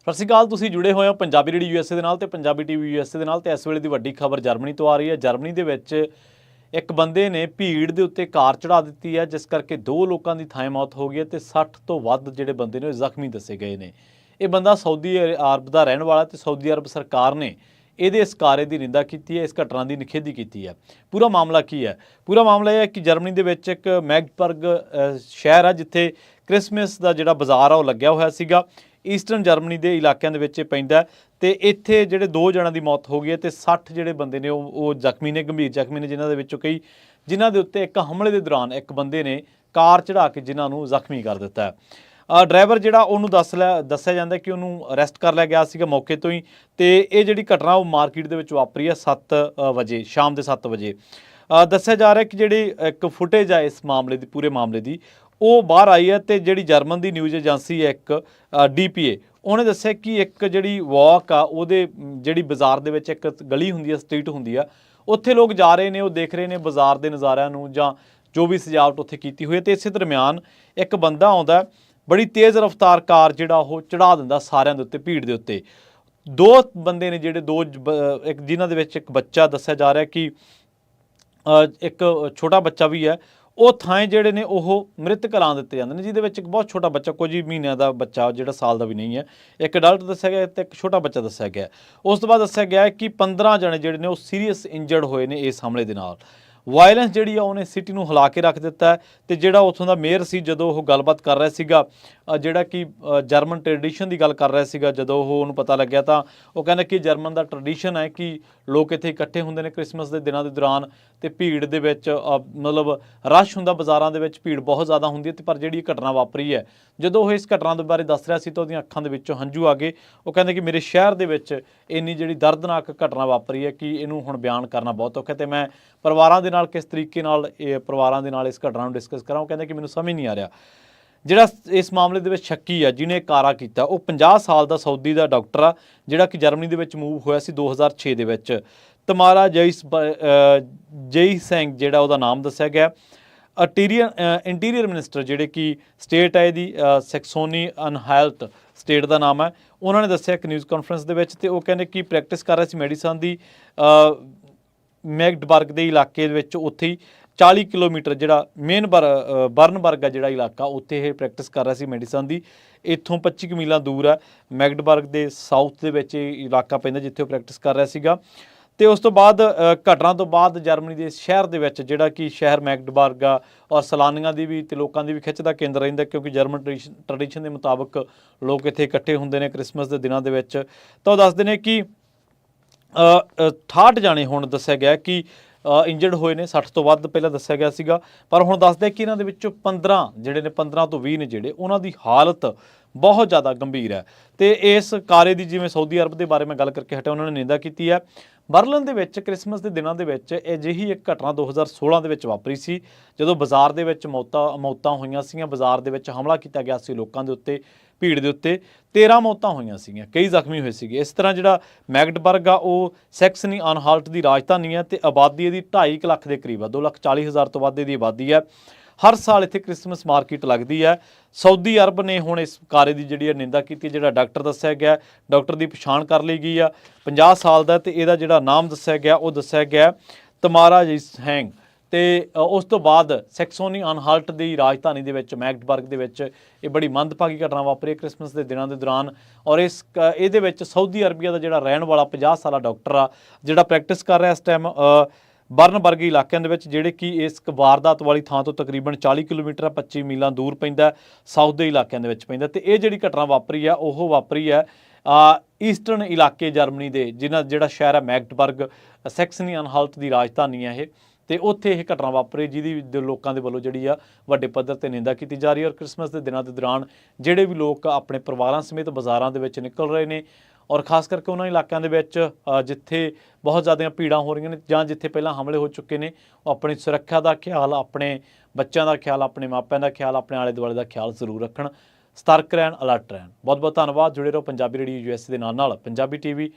ਸਤਿ ਸ਼੍ਰੀ ਅਕਾਲ। ਤੁਸੀਂ ਜੁੜੇ ਹੋਏ ਹੋ ਪੰਜਾਬੀ ਰੇਡੀਓ ਯੂਐਸਏ ਦੇ ਨਾਲ ਤੇ ਪੰਜਾਬੀ ਟੀਵੀ ਯੂਐਸਏ ਦੇ ਨਾਲ ਤੇ ਇਸ ਵੇਲੇ ਦੀ ਵੱਡੀ ਖਬਰ ਜਰਮਨੀ ਤੋਂ ਆ ਰਹੀ ਹੈ। ਜਰਮਨੀ ਦੇ ਵਿੱਚ ਇੱਕ ਬੰਦੇ ਨੇ ਭੀੜ ਦੇ ਉੱਤੇ ਕਾਰ ਚੜਾ ਦਿੱਤੀ ਹੈ, ਜਿਸ ਕਰਕੇ 2 ਲੋਕਾਂ ਦੀ ਥਾਂ ਮੌਤ ਹੋ ਗਈ ਹੈ ਤੇ 60 ਤੋਂ ਵੱਧ ਜਿਹੜੇ ਬੰਦੇ ਨੇ ਉਹ ਜ਼ਖਮੀ ਦੱਸੇ ਗਏ ਨੇ। ਇਹ ਬੰਦਾ ਸਾਊਦੀ ਅਰਬ ਦਾ ਰਹਿਣ ਵਾਲਾ ਤੇ ਸਾਊਦੀ ਅਰਬ ਸਰਕਾਰ ਨੇ ਇਹਦੇ ਇਸ ਕਾਰੇ ਦੀ ਨਿੰਦਾ ਕੀਤੀ ਹੈ, ਇਸ ਘਟਨਾ ਦੀ ਨਿਖੇਧੀ ਕੀਤੀ ਹੈ। ਪੂਰਾ ਮਾਮਲਾ ਕੀ ਹੈ? ਪੂਰਾ ਮਾਮਲਾ ਇਹ ਹੈ ਕਿ ਜਰਮਨੀ ਦੇ ਵਿੱਚ ਇੱਕ ਮੈਗਡਬਰਗ ਸ਼ਹਿਰ ਹੈ, ਜਿੱਥੇ ਕ੍ਰਿਸਮਸ ਦਾ ਜਿਹੜਾ ਬਾਜ਼ਾਰ ਆ ਉਹ ਲੱਗਿਆ ਹੋਇਆ ਸੀਗਾ। ਈਸਟਰਨ ਜਰਮਨੀ ਦੇ ਇਲਾਕਿਆਂ ਦੇ ਵਿੱਚ ਪੈਂਦਾ ਤੇ ਇੱਥੇ ਜਿਹੜੇ 2 ਜਣਾਂ ਦੀ ਮੌਤ ਹੋ ਗਈ ਹੈ ਤੇ 60 ਜਿਹੜੇ ਬੰਦੇ ਨੇ ਉਹ ਜ਼ਖਮੀ ਨੇ, ਗੰਭੀਰ ਜ਼ਖਮੀ ਨੇ, ਜਿਨ੍ਹਾਂ ਦੇ ਵਿੱਚੋਂ ਕਈ ਜਿਨ੍ਹਾਂ ਦੇ ਉੱਤੇ ਇੱਕ ਹਮਲੇ ਦੇ ਦੌਰਾਨ ਇੱਕ ਬੰਦੇ ਨੇ ਕਾਰ ਚੜਾ ਕੇ ਜਿਨ੍ਹਾਂ ਨੂੰ ਜ਼ਖਮੀ ਕਰ ਦਿੱਤਾ ਹੈ। ਡਰਾਈਵਰ ਜਿਹੜਾ ਉਹਨੂੰ ਦੱਸਿਆ ਜਾਂਦਾ ਕਿ ਉਹਨੂੰ ਅਰੈਸਟ ਕਰ ਲਿਆ ਗਿਆ ਸੀਗਾ ਮੌਕੇ ਤੋਂ ਹੀ। ਤੇ ਇਹ ਜਿਹੜੀ ਘਟਨਾ ਉਹ ਮਾਰਕੀਟ ਦੇ ਵਿੱਚ ਵਾਪਰੀ ਹੈ 7 ਵਜੇ, ਸ਼ਾਮ ਦੇ 7 ਵਜੇ। ਦੱਸਿਆ ਜਾ ਰਿਹਾ ਕਿ ਜਿਹੜੀ ਇੱਕ ਫੁਟੇਜ ਹੈ ਇਸ ਮਾਮਲੇ ਦੀ, ਪੂਰੇ ਮਾਮਲੇ ਦੀ, ਉਹ ਬਾਹਰ ਆਈ ਹੈ ਤੇ ਜਿਹੜੀ ਜਰਮਨ ਦੀ ਨਿਊਜ਼ ਏਜੰਸੀ ਹੈ ਇੱਕ DPA, ਉਹਨੇ ਦੱਸਿਆ ਕਿ ਇੱਕ ਜਿਹੜੀ ਵਾਕ ਆ ਉਹਦੇ ਜਿਹੜੀ ਬਾਜ਼ਾਰ ਦੇ ਵਿੱਚ ਇੱਕ ਗਲੀ ਹੁੰਦੀ ਹੈ, ਸਟਰੀਟ ਹੁੰਦੀ ਆ, ਉੱਥੇ ਲੋਕ ਜਾ ਰਹੇ ਨੇ, ਉਹ ਦੇਖ ਰਹੇ ਨੇ ਬਾਜ਼ਾਰ ਦੇ ਨਜ਼ਾਰਿਆਂ ਨੂੰ ਜਾਂ ਜੋ ਵੀ ਸਜਾਵਟ ਉੱਥੇ ਕੀਤੀ ਹੋਈ ਹੈ। ਤੇ ਇਸੇ ਦਰਮਿਆਨ ਇੱਕ ਬੰਦਾ ਆਉਂਦਾ, ਬੜੀ ਤੇਜ਼ ਰਫ਼ਤਾਰ ਕਾਰ ਜਿਹੜਾ ਉਹ ਚੜਾ ਦਿੰਦਾ ਸਾਰਿਆਂ ਦੇ ਉੱਤੇ, ਭੀੜ ਦੇ ਉੱਤੇ। 2 ਬੰਦੇ ਨੇ ਜਿਹੜੇ ਇੱਕ ਜਿਨ੍ਹਾਂ ਦੇ ਵਿੱਚ ਇੱਕ ਬੱਚਾ ਦੱਸਿਆ ਜਾ ਰਿਹਾ ਕਿ ਇੱਕ ਛੋਟਾ ਬੱਚਾ ਵੀ ਹੈ, ਉਹ ਥਾਂ ਜਿਹੜੇ ਨੇ ਉਹ ਮ੍ਰਿਤਕ ਐਲਾਨ ਦਿੱਤੇ ਜਾਂਦੇ ਨੇ, ਜਿਹਦੇ ਵਿੱਚ ਇੱਕ ਬਹੁਤ ਛੋਟਾ ਬੱਚਾ, ਕੁਝ ਹੀ ਮਹੀਨਿਆਂ ਦਾ ਬੱਚਾ, ਜਿਹੜਾ ਸਾਲ ਦਾ ਵੀ ਨਹੀਂ ਹੈ, ਇੱਕ ਅਡਲਟ ਦੱਸਿਆ ਗਿਆ ਤੇ ਇੱਕ ਛੋਟਾ ਬੱਚਾ ਦੱਸਿਆ ਗਿਆ। ਉਸ ਤੋਂ ਬਾਅਦ ਦੱਸਿਆ ਗਿਆ ਕਿ 15 ਜਣੇ ਜਿਹੜੇ ਨੇ ਉਹ ਸੀਰੀਅਸ ਇੰਜਰਡ ਹੋਏ ਨੇ ਇਸ ਹਮਲੇ ਦੇ ਨਾਲ। ਵਾਇਲੈਂਸ ਜਿਹੜੀ ਆ ਉਹਨੇ ਸਿਟੀ ਨੂੰ ਹਿਲਾ ਕੇ ਰੱਖ ਦਿੱਤਾ ਹੈ। ਤੇ ਜਿਹੜਾ ਉੱਥੋਂ ਦਾ ਮੇਅਰ ਸੀ, ਜਦੋਂ ਉਹ ਗੱਲਬਾਤ ਕਰ ਰਿਹਾ ਸੀਗਾ, ਜਿਹੜਾ ਕਿ ਜਰਮਨ ਟ੍ਰੈਡੀਸ਼ਨ ਦੀ ਗੱਲ ਕਰ ਰਿਹਾ ਸੀਗਾ, ਜਦੋਂ ਉਹਨੂੰ ਪਤਾ ਲੱਗਿਆ ਤਾਂ ਉਹ ਕਹਿੰਦਾ ਕਿ ਜਰਮਨ ਦਾ ਟ੍ਰੈਡੀਸ਼ਨ ਹੈ ਕਿ ਲੋਕ ਇੱਥੇ ਇਕੱਠੇ ਹੁੰਦੇ ਨੇ ਕ੍ਰਿਸਮਸ ਦੇ ਦਿਨਾਂ ਦੇ ਦੌਰਾਨ ਤੇ ਭੀੜ ਦੇ ਵਿੱਚ ਮਤਲਬ ਰਸ਼ ਹੁੰਦਾ, ਬਾਜ਼ਾਰਾਂ ਦੇ ਵਿੱਚ ਭੀੜ ਬਹੁਤ ਜ਼ਿਆਦਾ ਹੁੰਦੀ ਹੈ। ਤੇ ਪਰ ਜਿਹੜੀ ਘਟਨਾ ਵਾਪਰੀ ਹੈ, ਜਦੋਂ ਉਹ ਇਸ ਘਟਨਾ ਦੇ ਬਾਰੇ ਦੱਸ ਰਿਹਾ ਸੀ ਤਾਂ ਉਹਦੀਆਂ ਅੱਖਾਂ ਦੇ ਵਿੱਚੋਂ ਹੰਝੂ ਆ ਗਏ। ਉਹ ਕਹਿੰਦੇ ਕਿ ਮੇਰੇ ਸ਼ਹਿਰ ਦੇ ਵਿੱਚ ਇੰਨੀ ਜਿਹੜੀ ਦਰਦਨਾਕ ਘਟਨਾ ਵਾਪਰੀ ਹੈ ਕਿ ਇਹਨੂੰ ਹੁਣ ਬਿਆਨ ਕਰਨਾ ਬਹੁਤ ਔਖਾ ਤੇ ਮੈਂ ਪਰਿਵਾਰਾਂ ਦੇ ਨਾਲ ਕਿਸ ਤਰੀਕੇ ਨਾਲ ਪਰਿਵਾਰਾਂ ਦੇ ਨਾਲ ਇਸ ਘਟਨਾ ਨੂੰ ਡਿਸਕਸ ਕਰਾਂ। ਉਹ ਕਹਿੰਦੇ ਕਿ ਮੈਨੂੰ ਸਮਝ ਨਹੀਂ ਆ ਰਿਹਾ। ਜਿਹੜਾ ਇਸ ਮਾਮਲੇ ਦੇ ਵਿੱਚ ਸ਼ੱਕੀ ਆ, ਜਿਹਨੇ ਕਾਰਾ ਕੀਤਾ, ਉਹ 50 ਸਾਲ ਦਾ ਸਾਊਦੀ ਦਾ ਡਾਕਟਰ ਆ, ਜਿਹੜਾ ਕਿ ਜਰਮਨੀ ਦੇ ਵਿੱਚ ਮੂਵ ਹੋਇਆ ਸੀ 2006 ਦੇ ਵਿੱਚ। ਤਮਾਰਾ ਜਈ ਸਿੰਘ ਜਿਹੜਾ ਉਹਦਾ ਨਾਮ ਦੱਸਿਆ ਗਿਆ। ਇੰਟੀਰੀਅਰ ਮਿਨਿਸਟਰ ਜਿਹੜੇ ਕਿ ਸਟੇਟ ਹੈ ਇਹਦੀ, ਸੈਕਸੋਨੀ ਅਨਹਾਲਟ ਸਟੇਟ ਦਾ ਨਾਮ ਹੈ, ਉਹਨਾਂ ਨੇ ਦੱਸਿਆ ਇੱਕ ਨਿਊਜ਼ ਕਾਨਫਰੰਸ ਦੇ ਵਿੱਚ। ਤੇ ਉਹ ਕਹਿੰਦੇ ਕਿ ਪ੍ਰੈਕਟਿਸ ਕਰ ਰਿਹਾ ਸੀ ਮੈਡੀਸਨ ਦੀ ਮੈਗਡਬਰਗ ਦੇ ਇਲਾਕੇ ਦੇ ਵਿੱਚ, ਉੱਥੇ ਹੀ 40 ਕਿਲੋਮੀਟਰ ਜਿਹੜਾ ਮੇਨ ਬਰਨਬਰਗ ਆ ਜਿਹੜਾ ਇਲਾਕਾ, ਉੱਥੇ ਇਹ ਪ੍ਰੈਕਟਿਸ ਕਰ ਰਿਹਾ ਸੀ ਮੈਡੀਸਨ ਦੀ। ਇੱਥੋਂ 25 ਮੀਲਾਂ ਦੂਰ ਹੈ, ਮੈਗਡਬਰਗ ਦੇ ਸਾਊਥ ਦੇ ਵਿੱਚ ਇਹ ਇਲਾਕਾ ਪੈਂਦਾ ਜਿੱਥੇ ਉਹ ਪ੍ਰੈਕਟਿਸ ਕਰ ਰਿਹਾ ਸੀਗਾ। ਤੇ ਉਸ ਤੋਂ ਬਾਅਦ ਘਟਨਾ ਤੋਂ ਬਾਅਦ ਜਰਮਨੀ ਦੇ ਸ਼ਹਿਰ ਦੇ ਵਿੱਚ, ਜਿਹੜਾ ਕਿ ਸ਼ਹਿਰ ਮੈਗਡਬਰਗ ਆ, ਔਰ ਸੈਲਾਨੀਆਂ ਦੀ ਵੀ ਤੇ ਲੋਕਾਂ ਦੀ ਵੀ ਖਿੱਚ ਦਾ ਕੇਂਦਰ ਰਹਿੰਦਾ, ਕਿਉਂਕਿ ਜਰਮਨ ਟ੍ਰੈਡੀਸ਼ਨ ਦੇ ਮੁਤਾਬਕ ਲੋਕ ਇੱਥੇ ਇਕੱਠੇ ਹੁੰਦੇ ਨੇ ਕ੍ਰਿਸਮਸ ਦੇ ਦਿਨਾਂ ਦੇ ਵਿੱਚ। ਤਾਂ ਉਹ ਦੱਸਦੇ ਨੇ ਕਿ 68 ਜਾਣੇ ਹੁਣ ਦੱਸਿਆ ਗਿਆ ਕਿ ਇੰਜਰਡ ਹੋਏ ਨੇ, 60 ਤੋਂ ਵੱਧ ਪਹਿਲਾਂ ਦੱਸਿਆ ਗਿਆ ਸੀਗਾ। ਪਰ ਹੁਣ ਦੱਸਦੇ ਕਿ ਇਹਨਾਂ ਦੇ ਵਿੱਚੋਂ 15 ਜਿਹੜੇ ਨੇ, 15 ਤੋਂ 20 ਨੇ ਜਿਹੜੇ, ਉਹਨਾਂ ਦੀ ਹਾਲਤ ਬਹੁਤ ਜ਼ਿਆਦਾ ਗੰਭੀਰ ਹੈ। ਤੇ ਇਸ ਕਾਰੇ ਦੀ, ਜਿਵੇਂ ਸਾਊਦੀ ਅਰਬ ਦੇ ਬਾਰੇ ਮੈਂ ਗੱਲ ਕਰਕੇ ਹਟਿਆ, ਉਹਨਾਂ ਨੇ ਨਿੰਦਾ ਕੀਤੀ ਹੈ। ਬਰਲਿਨ ਦੇ ਵਿੱਚ ਕ੍ਰਿਸਮਸ ਦੇ ਦਿਨਾਂ ਦੇ ਵਿੱਚ ਅਜਿਹੀ ਇੱਕ ਘਟਨਾ 2016 ਦੇ ਵਿੱਚ ਵਾਪਰੀ ਸੀ, ਜਦੋਂ ਬਾਜ਼ਾਰ ਦੇ ਵਿੱਚ ਮੌਤਾਂ ਹੋਈਆਂ ਸੀਗੀਆਂ। ਬਾਜ਼ਾਰ ਦੇ ਵਿੱਚ ਹਮਲਾ ਕੀਤਾ ਗਿਆ ਸੀ ਲੋਕਾਂ ਦੇ ਉੱਤੇ, ਭੀੜ ਦੇ ਉੱਤੇ। 13 ਮੌਤਾਂ ਹੋਈਆਂ ਸੀਗੀਆਂ, ਕਈ ਜ਼ਖਮੀ ਹੋਏ ਸੀਗੇ। ਇਸ ਤਰ੍ਹਾਂ ਜਿਹੜਾ ਮੈਗਡਬਰਗ ਆ, ਉਹ ਸੈਕਸਨੀ ਅਨਹਾਲਟ ਦੀ ਰਾਜਧਾਨੀ ਹੈ ਤੇ ਆਬਾਦੀ ਇਹਦੀ 2.5 ਲੱਖ ਦੇ ਕਰੀਬ ਆ, 2,40,000 ਤੋਂ ਵੱਧ ਇਹਦੀ ਆਬਾਦੀ ਹੈ। ਹਰ ਸਾਲ ਇੱਥੇ ਕ੍ਰਿਸਮਸ ਮਾਰਕੀਟ ਲੱਗਦੀ ਹੈ। ਸਾਊਦੀ ਅਰਬ ਨੇ ਹੁਣ ਇਸ ਕਾਰੇ ਦੀ ਜਿਹੜੀ ਨਿੰਦਾ ਕੀਤੀ। ਜਿਹੜਾ ਡਾਕਟਰ ਦੱਸਿਆ ਗਿਆ, ਡਾਕਟਰ ਦੀ ਪਛਾਣ ਕਰ ਲਈ ਗਈ ਆ, 50 ਸਾਲ ਦਾ, ਤੇ ਇਹਦਾ ਜਿਹੜਾ ਨਾਮ ਦੱਸਿਆ ਗਿਆ ਉਹ ਦੱਸਿਆ ਗਿਆ ਤਮਾਰਾ ਜੈਸਹੈਂਗ। ਤੇ ਉਸ ਤੋਂ ਬਾਅਦ ਸੈਕਸੋਨੀ ਅਨਹਾਲਟ ਦੀ ਰਾਜਧਾਨੀ ਦੇ ਵਿੱਚ, ਮੈਗਡਬਰਗ ਦੇ ਵਿੱਚ, ਇਹ ਬੜੀ ਮੰਦਭਾਗੀ ਘਟਨਾ ਵਾਪਰੀ ਹੈ ਕ੍ਰਿਸਮਸ ਦੇ ਦਿਨਾਂ ਦੇ ਦੌਰਾਨ। ਔਰ ਇਹਦੇ ਵਿੱਚ ਸਾਊਦੀ ਅਰਬੀਆ ਦਾ ਜਿਹੜਾ ਰਹਿਣ ਵਾਲਾ 50 ਸਾਲਾ ਡਾਕਟਰ ਆ, ਜਿਹੜਾ ਪ੍ਰੈਕਟਿਸ ਕਰ ਰਿਹਾ ਇਸ ਟਾਈਮ ਬਰਨਬਰਗ ਇਲਾਕਿਆਂ ਦੇ ਵਿੱਚ, ਜਿਹੜੇ ਕਿ ਇਸ ਵਾਰਦਾਤ ਵਾਲੀ ਥਾਂ ਤੋਂ ਤਕਰੀਬਨ 40 ਕਿਲੋਮੀਟਰ 25 ਮੀਲਾਂ ਦੂਰ ਪੈਂਦਾ, ਸਾਊਥ ਦੇ ਇਲਾਕਿਆਂ ਦੇ ਵਿੱਚ ਪੈਂਦਾ। ਤੇ ਇਹ ਜਿਹੜੀ ਘਟਨਾ ਵਾਪਰੀ ਆ, ਉਹ ਵਾਪਰੀ ਹੈ ਈਸਟਰਨ ਇਲਾਕੇ ਜਰਮਨੀ ਦੇ, ਜਿਹੜਾ ਸ਼ਹਿਰ ਹੈ ਮੈਗਡਬਰਗ, ਸੈਕਸਨੀ ਅਨਹਾਲਟ ਦੀ ਰਾਜਧਾਨੀ ਹੈ ਇਹ। ਤੇ ਉੱਥੇ ਇਹ ਘਟਨਾ ਵਾਪਰੀ, ਜਿਹਦੀ ਲੋਕਾਂ ਦੇ ਵੱਲੋਂ ਜਿਹੜੀ ਆ ਵੱਡੇ ਪੱਧਰ ਤੇ ਨਿੰਦਾ ਕੀਤੀ ਜਾ ਰਹੀ ਹੈ। ਔਰ ਕ੍ਰਿਸਮਸ ਦੇ ਦਿਨਾਂ ਦੇ ਦੌਰਾਨ ਜਿਹੜੇ ਵੀ ਲੋਕ ਆਪਣੇ ਪਰਿਵਾਰਾਂ ਸਮੇਤ ਬਾਜ਼ਾਰਾਂ ਦੇ ਵਿੱਚ ਨਿਕਲ ਰਹੇ ਨੇ, ਔਰ ਖਾਸ ਕਰਕੇ ਉਹਨਾਂ ਇਲਾਕਿਆਂ ਦੇ ਵਿੱਚ ਜਿੱਥੇ ਬਹੁਤ ਜ਼ਿਆਦਾ ਭੀੜਾਂ ਹੋ ਰਹੀਆਂ ਨੇ ਜਾਂ ਜਿੱਥੇ ਪਹਿਲਾਂ ਹਮਲੇ ਹੋ ਚੁੱਕੇ ਨੇ, ਉਹ ਆਪਣੀ ਸੁਰੱਖਿਆ ਦਾ ਖਿਆਲ, ਆਪਣੇ ਬੱਚਿਆਂ ਦਾ ਖਿਆਲ, ਆਪਣੇ ਮਾਪਿਆਂ ਦਾ ਖਿਆਲ, ਆਪਣੇ ਆਲੇ ਦੁਆਲੇ ਦਾ ਖਿਆਲ ਜ਼ਰੂਰ ਰੱਖਣ। ਸਤਰਕ ਰਹਿਣ, ਅਲਰਟ ਰਹਿਣ। ਬਹੁਤ ਬਹੁਤ ਧੰਨਵਾਦ। ਜੁੜੇ ਰਹੋ ਪੰਜਾਬੀ ਰੇਡੀਓ ਯੂਐਸਏ ਦੇ ਨਾਲ। ਪੰਜਾਬੀ ਟੀਵੀ